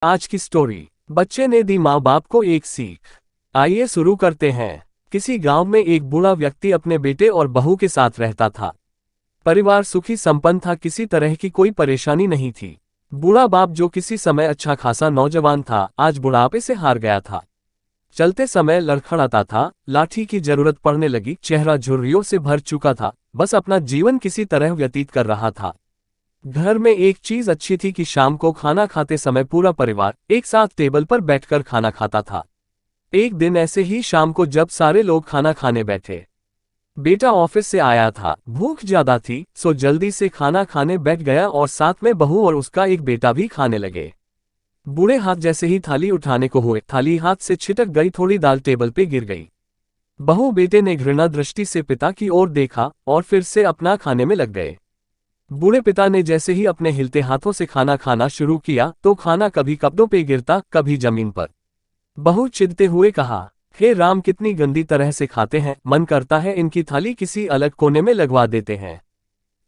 आज की स्टोरी। बच्चे ने दी माँ बाप को एक सीख। आइए शुरू करते हैं। किसी गांव में एक बूढ़ा व्यक्ति अपने बेटे और बहू के साथ रहता था। परिवार सुखी संपन्न था, किसी तरह की कोई परेशानी नहीं थी। बूढ़ा बाप, जो किसी समय अच्छा खासा नौजवान था, आज बुढ़ापे से हार गया था। चलते समय लड़खड़ाता था, लाठी की जरूरत पड़ने लगी, चेहरा झुर्रियों से भर चुका था, बस अपना जीवन किसी तरह व्यतीत कर रहा था। घर में एक चीज अच्छी थी कि शाम को खाना खाते समय पूरा परिवार एक साथ टेबल पर बैठकर खाना खाता था। एक दिन ऐसे ही शाम को जब सारे लोग खाना खाने बैठे, बेटा ऑफिस से आया था, भूख ज्यादा थी, सो जल्दी से खाना खाने बैठ गया और साथ में बहू और उसका एक बेटा भी खाने लगे। बूढ़े हाथ जैसे ही थाली उठाने को हुए, थाली हाथ से छिटक गई, थोड़ी दाल टेबल पे गिर गई। बहू बेटे ने घृणा दृष्टि से पिता की ओर देखा और फिर से अपना खाने में लग गए। बूढ़े पिता ने जैसे ही अपने हिलते हाथों से खाना खाना शुरू किया तो खाना कभी कपड़ों पे गिरता, कभी जमीन पर। बहू चिढ़ते हुए कहा, हे राम, कितनी गंदी तरह से खाते हैं, मन करता है इनकी थाली किसी अलग कोने में लगवा देते हैं।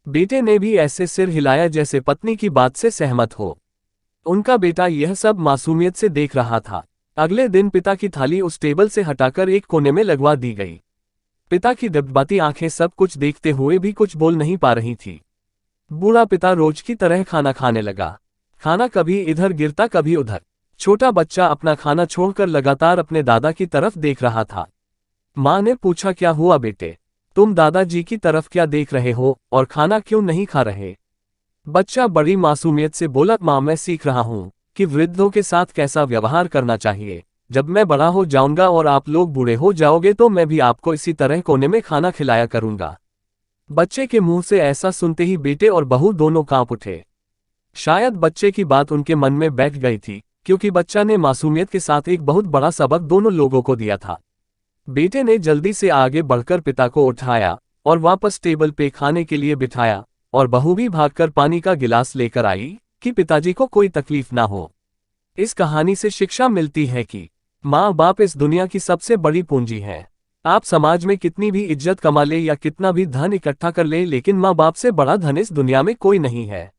बेटे ने भी ऐसे सिर हिलाया जैसे पत्नी की बात से सहमत हो। उनका बेटा यह सब मासूमियत से देख रहा था। अगले दिन पिता की थाली उस टेबल से हटाकर एक कोने में लगवा दी गई। पिता की दबदबाती आंखें सब कुछ देखते हुए भी कुछ बोल नहीं पा रही थी। बूढ़ा पिता रोज की तरह खाना खाने लगा। खाना कभी इधर गिरता, कभी उधर। छोटा बच्चा अपना खाना छोड़कर लगातार अपने दादा की तरफ देख रहा था। माँ ने पूछा, क्या हुआ बेटे, तुम दादाजी की तरफ क्या देख रहे हो और खाना क्यों नहीं खा रहे? बच्चा बड़ी मासूमियत से बोला, माँ, मैं सीख रहा हूँ कि वृद्धों के साथ कैसा व्यवहार करना चाहिए। जब मैं बड़ा हो जाऊंगा और आप लोग बूढ़े हो जाओगे तो मैं भी आपको इसी तरह कोने में खाना खिलाया करूंगा। बच्चे के मुंह से ऐसा सुनते ही बेटे और बहू दोनों कांप उठे। शायद बच्चे की बात उनके मन में बैठ गई थी, क्योंकि बच्चा ने मासूमियत के साथ एक बहुत बड़ा सबक दोनों लोगों को दिया था। बेटे ने जल्दी से आगे बढ़कर पिता को उठाया और वापस टेबल पे खाने के लिए बिठाया, और बहू भी भागकर पानी का गिलास लेकर आई कि पिताजी को कोई तकलीफ ना हो। इस कहानी से शिक्षा मिलती है कि माँ बाप इस दुनिया की सबसे बड़ी पूंजी है। आप समाज में कितनी भी इज्जत कमा ले या कितना भी धन इकट्ठा कर ले, लेकिन माँ बाप से बड़ा धन इस दुनिया में कोई नहीं है।